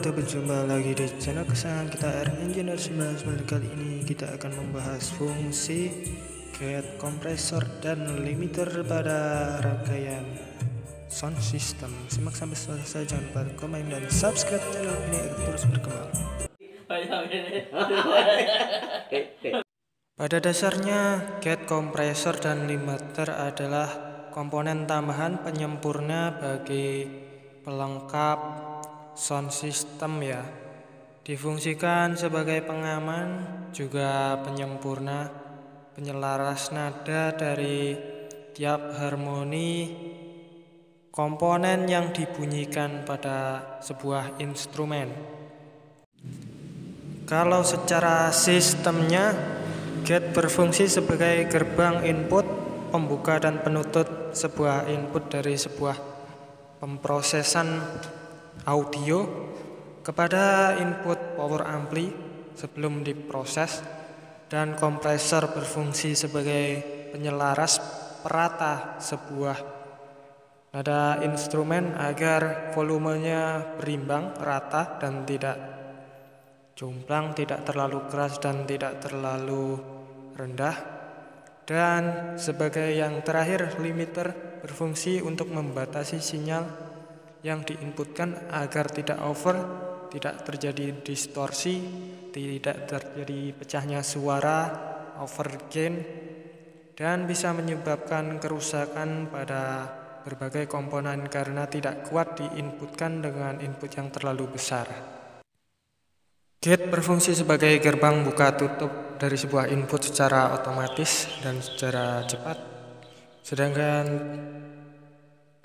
wabarakatuh, berjumpa lagi di channel kesayangan kita R Engineer 19. Kali ini kita akan membahas fungsi gate kompresor dan limiter pada rangkaian sound system. Simak sampai selesai, jangan lupa komen dan subscribe channel ini agar terus berkembang. Pada dasarnya, gate kompresor dan limiter adalah komponen tambahan penyempurna bagi pelengkap sound system ya. Difungsikan sebagai pengaman, juga penyempurna, penyelaras nada dari tiap harmoni komponen yang dibunyikan pada sebuah instrumen. Kalau secara sistemnya, gate berfungsi sebagai gerbang input, pembuka dan penutup sebuah input dari sebuah pemrosesan audio kepada input power ampli sebelum diproses, dan kompresor berfungsi sebagai penyelaras perata sebuah nada instrumen agar volumenya berimbang, rata dan tidak jomplang, tidak terlalu keras dan tidak terlalu rendah. Dan sebagai yang terakhir, limiter berfungsi untuk membatasi sinyal yang diinputkan agar tidak over, tidak terjadi distorsi, tidak terjadi pecahnya suara, over gain, dan bisa menyebabkan kerusakan pada berbagai komponen karena tidak kuat diinputkan dengan input yang terlalu besar. Gate berfungsi sebagai gerbang buka tutup dari sebuah input secara otomatis dan secara cepat, sedangkan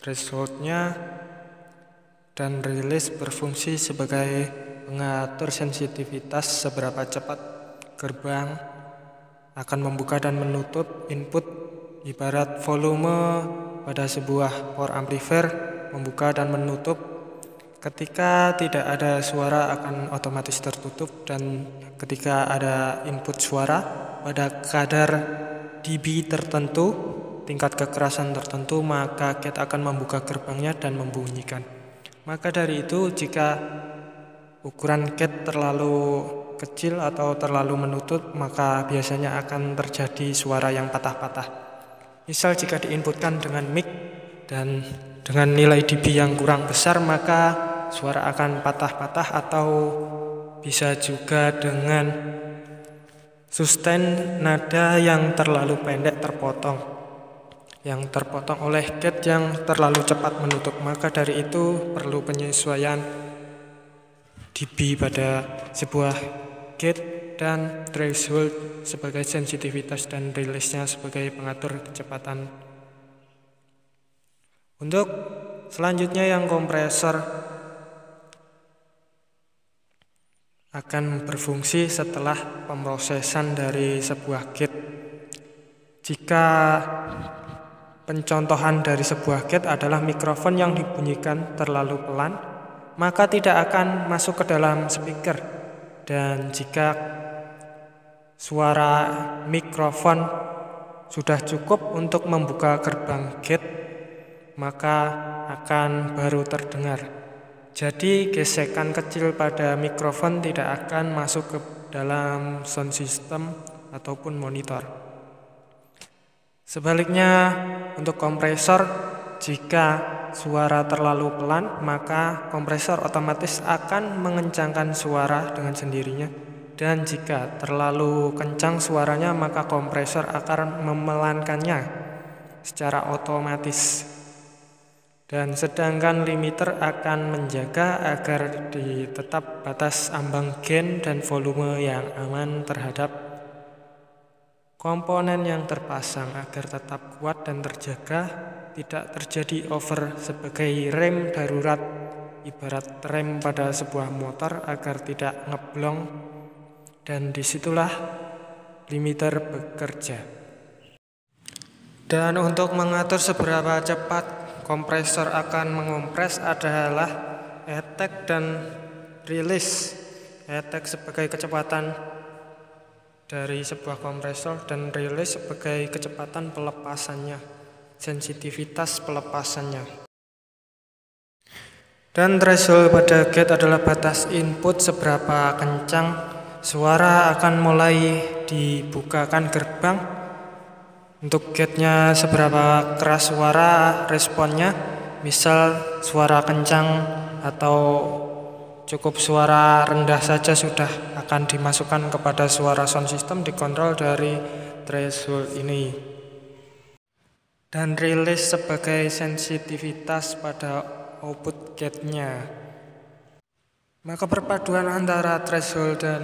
thresholdnya dan rilis berfungsi sebagai pengatur sensitivitas seberapa cepat gerbang akan membuka dan menutup input, ibarat volume pada sebuah power amplifier membuka dan menutup. Ketika tidak ada suara akan otomatis tertutup, dan ketika ada input suara pada kadar dB tertentu, tingkat kekerasan tertentu, maka gate akan membuka gerbangnya dan membunyikan. Maka dari itu, jika ukuran gate terlalu kecil atau terlalu menutup, maka biasanya akan terjadi suara yang patah-patah. Misal jika diinputkan dengan mic dan dengan nilai dB yang kurang besar, maka suara akan patah-patah, atau bisa juga dengan sustain nada yang terlalu pendek terpotong oleh gate yang terlalu cepat menutup. Maka dari itu perlu penyesuaian dB pada sebuah gate dan threshold sebagai sensitivitas dan rilisnya sebagai pengatur kecepatan. Untuk selanjutnya, yang kompresor akan berfungsi setelah pemrosesan dari sebuah gate. Jika pencontohan dari sebuah gate adalah mikrofon yang dibunyikan terlalu pelan, maka tidak akan masuk ke dalam speaker. Dan jika suara mikrofon sudah cukup untuk membuka gerbang gate, maka akan baru terdengar. Jadi gesekan kecil pada mikrofon tidak akan masuk ke dalam sound system ataupun monitor. Sebaliknya, untuk kompresor, jika suara terlalu pelan, maka kompresor otomatis akan mengencangkan suara dengan sendirinya. Dan jika terlalu kencang suaranya, maka kompresor akan memelankannya secara otomatis. Dan sedangkan limiter akan menjaga agar tetap batas ambang gain dan volume yang aman terhadap komponen yang terpasang agar tetap kuat dan terjaga, tidak terjadi over sebagai rem darurat, ibarat rem pada sebuah motor agar tidak ngeblong, dan disitulah limiter bekerja. Dan untuk mengatur seberapa cepat kompresor akan mengompres adalah attack dan release. Attack sebagai kecepatan dari sebuah kompresor dan release sebagai kecepatan pelepasannya, sensitivitas pelepasannya. Dan threshold pada gate adalah batas input seberapa kencang suara akan mulai dibukakan gerbang. Untuk gate-nya seberapa keras suara responnya, misal suara kencang atau cukup suara rendah saja sudah akan dimasukkan kepada suara sound system, dikontrol dari threshold ini. Dan release sebagai sensitivitas pada output gate-nya. Maka perpaduan antara threshold dan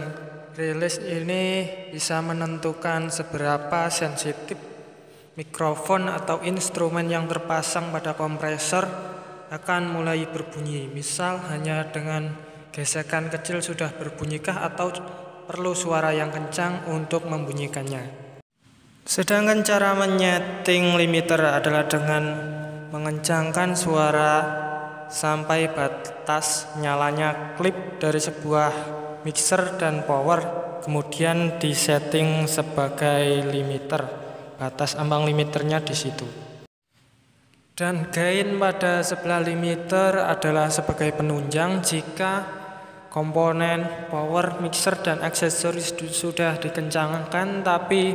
release ini bisa menentukan seberapa sensitif mikrofon atau instrumen yang terpasang pada kompresor akan mulai berbunyi. Misal hanya dengan gesekan kecil sudah berbunyikah atau perlu suara yang kencang untuk membunyikannya. Sedangkan cara menyeting limiter adalah dengan mengencangkan suara sampai batas nyalanya klip dari sebuah mixer dan power, kemudian disetting sebagai limiter. Batas ambang limiternya di situ. Dan gain pada sebelah limiter adalah sebagai penunjang jika komponen power, mixer dan aksesoris sudah dikencangkan tapi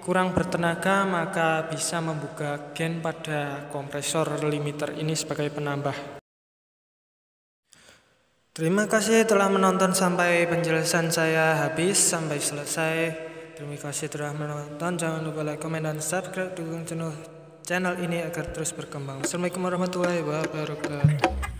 kurang bertenaga, maka bisa membuka gain pada kompresor limiter ini sebagai penambah. Terima kasih telah menonton sampai penjelasan saya habis sampai selesai. Terima kasih telah menonton. Jangan lupa like, komen, dan subscribe. Dukung channel ini agar terus berkembang. Assalamualaikum warahmatullahi wabarakatuh.